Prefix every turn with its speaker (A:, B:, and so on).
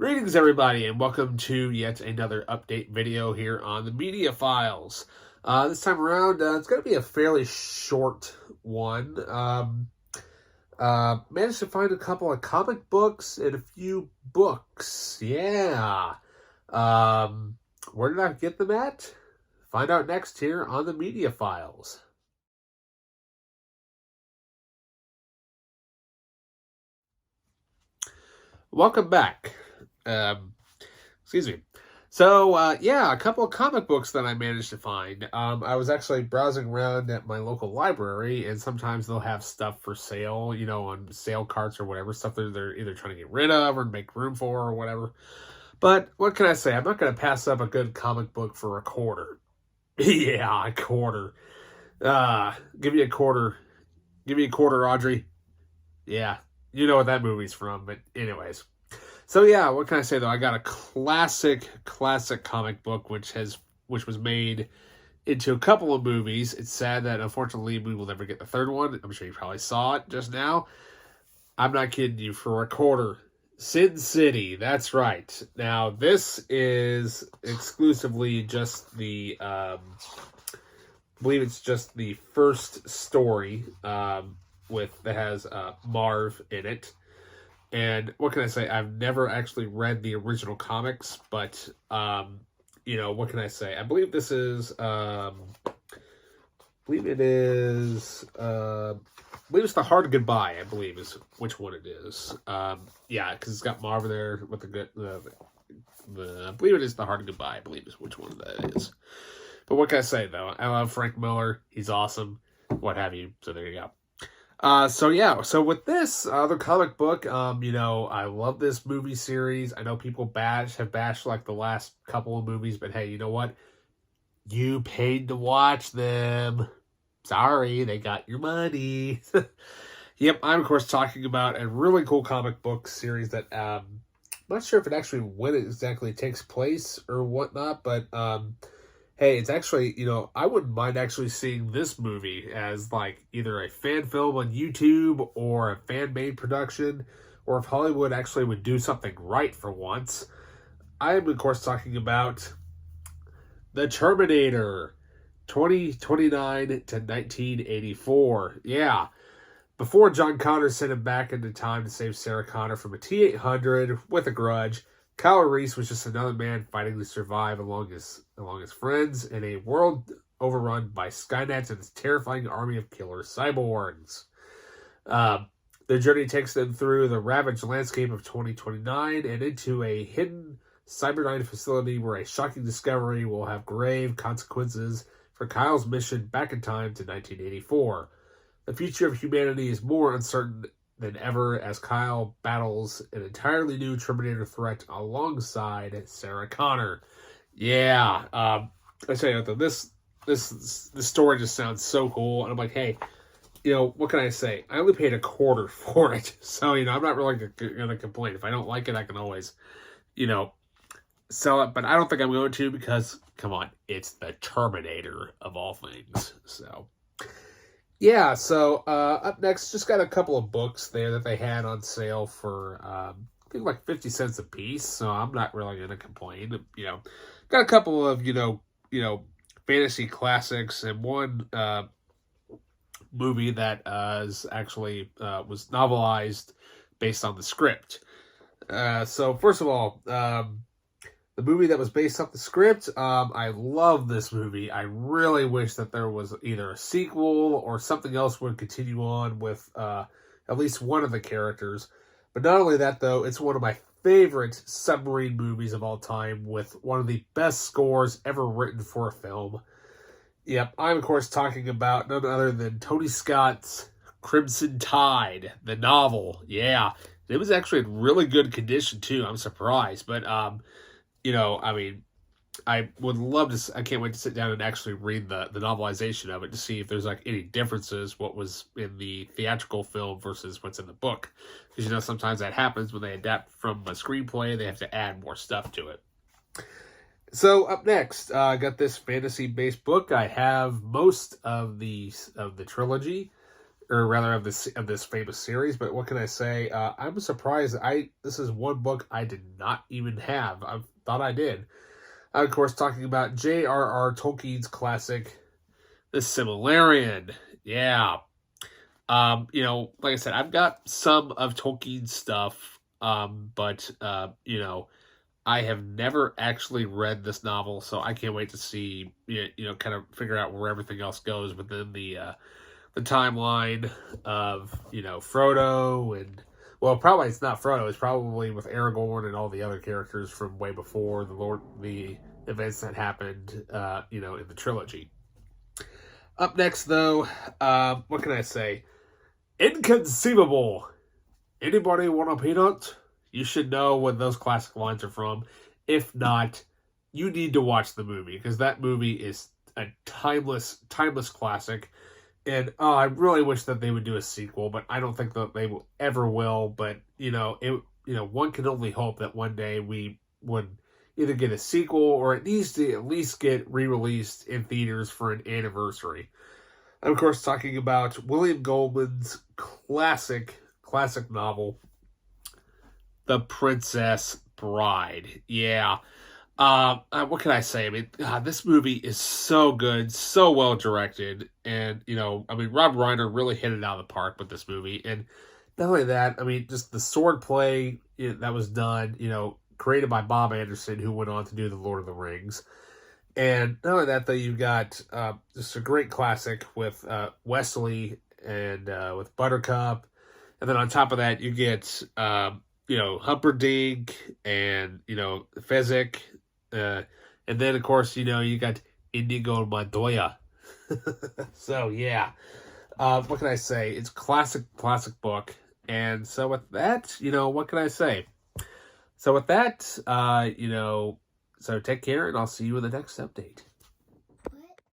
A: Greetings, everybody, and welcome to yet another update video here on the Media Files. This time around, it's going to be a fairly short one. Managed to find a couple of comic books and a few books. Yeah. Where did I get them at? Find out next here on the Media Files. Welcome back. Excuse me. So, yeah, a couple of comic books that I managed to find. I was actually browsing around at my local library, and sometimes they'll have stuff for sale, on sale carts or whatever, stuff that they're either trying to get rid of or make room for or whatever. But what can I say? I'm not going to pass up a good comic book for a quarter. Yeah, a quarter. Give me a quarter. Give me a quarter, Audrey. Yeah, you know what that movie's from, but anyways. So yeah, what can I say though? I got a classic comic book which was made into a couple of movies. It's sad that unfortunately we will never get the third one. I'm sure you probably saw it just now. I'm not kidding you, for a quarter. Sin City, that's right. Now this is exclusively just the I believe it's just the first story that has Marv in it. And what can I say? I've never actually read the original comics, but, what can I say? I believe this is, I believe it's The Hard Goodbye, I believe is which one it is. Yeah, because it's got Marv there with I believe it is The Hard Goodbye, I believe is which one that is. But what can I say, though? I love Frank Miller. He's awesome. What have you. So there you go. So with this other comic book, I love this movie series. I know people have bashed like the last couple of movies, but hey, you know what? You paid to watch them. Sorry, they got your money. Yep, I'm of course talking about a really cool comic book series that I'm not sure if it actually when it exactly takes place or whatnot, but hey, it's actually, I wouldn't mind actually seeing this movie as like either a fan film on YouTube or a fan-made production, or if Hollywood actually would do something right for once. I am, of course, talking about The Terminator, 2029 to 1984. Yeah. Before John Connor sent him back into time to save Sarah Connor from a T-800 with a grudge, Kyle Reese was just another man fighting to survive along his friends in a world overrun by Skynet and its terrifying army of killer cyborgs. Their journey takes them through the ravaged landscape of 2029 and into a hidden Cyberdyne facility where a shocking discovery will have grave consequences for Kyle's mission back in time to 1984. The future of humanity is more uncertain than ever as Kyle battles an entirely new Terminator threat alongside Sarah Connor. Yeah, I tell you what, though, this story just sounds so cool, and I'm like, hey, what can I say? I only paid a quarter for it, so I'm not really gonna complain. If I don't like it, I can always, sell it, but I don't think I'm going to because, come on, it's the Terminator of all things. So yeah, so up next, just got a couple of books there that they had on sale for I think like 50 cents a piece, so I'm not really going to complain. Got a couple of, fantasy classics and one movie that is actually was novelized based on the script. So first of all, the movie that was based off the script, I love this movie. I really wish that there was either a sequel or something else would continue on with at least one of the characters. But not only that, though, it's one of my favorite submarine movies of all time with one of the best scores ever written for a film. Yep, I'm, of course, talking about none other than Tony Scott's Crimson Tide, the novel. Yeah, it was actually in really good condition, too. I'm surprised. But, I would love to. I can't wait to sit down and actually read the novelization of it to see if there's like any differences what was in the theatrical film versus what's in the book. Because sometimes that happens when they adapt from a screenplay, they have to add more stuff to it. So up next, I got this fantasy-based book. I have most of the trilogy. or rather of this famous series. But what can I say? I'm surprised. This is one book I did not even have. I thought I did. I'm, of course, talking about J.R.R. Tolkien's classic, The Silmarillion. Yeah. Like I said, I've got some of Tolkien's stuff, but I have never actually read this novel, so I can't wait to see, kind of figure out where everything else goes within the timeline of, Frodo and, well, probably it's not Frodo, it's probably with Aragorn and all the other characters from way before the events that happened, in the trilogy. Up next, though, what can I say? Inconceivable. Anybody want a peanut? You should know what those classic lines are from. If not, you need to watch the movie, because that movie is a timeless classic. And I really wish that they would do a sequel, but I don't think that they will ever will. But one can only hope that one day we would either get a sequel or it needs to at least get re-released in theaters for an anniversary. I'm, of course, talking about William Goldman's classic novel, The Princess Bride. Yeah. What can I say? I mean, God, this movie is so good, so well directed, and Rob Reiner really hit it out of the park with this movie. And not only that, I mean, just the sword play that was done, created by Bob Anderson, who went on to do The Lord of the Rings. And not only that, though, you've got just a great classic with Wesley and with Buttercup, and then on top of that, you get Humperdinck and Fezzik. And then, of course, you got Inigo Montoya. So, yeah. What can I say? It's classic book. And so with that, what can I say? So with that, so take care, and I'll see you in the next update.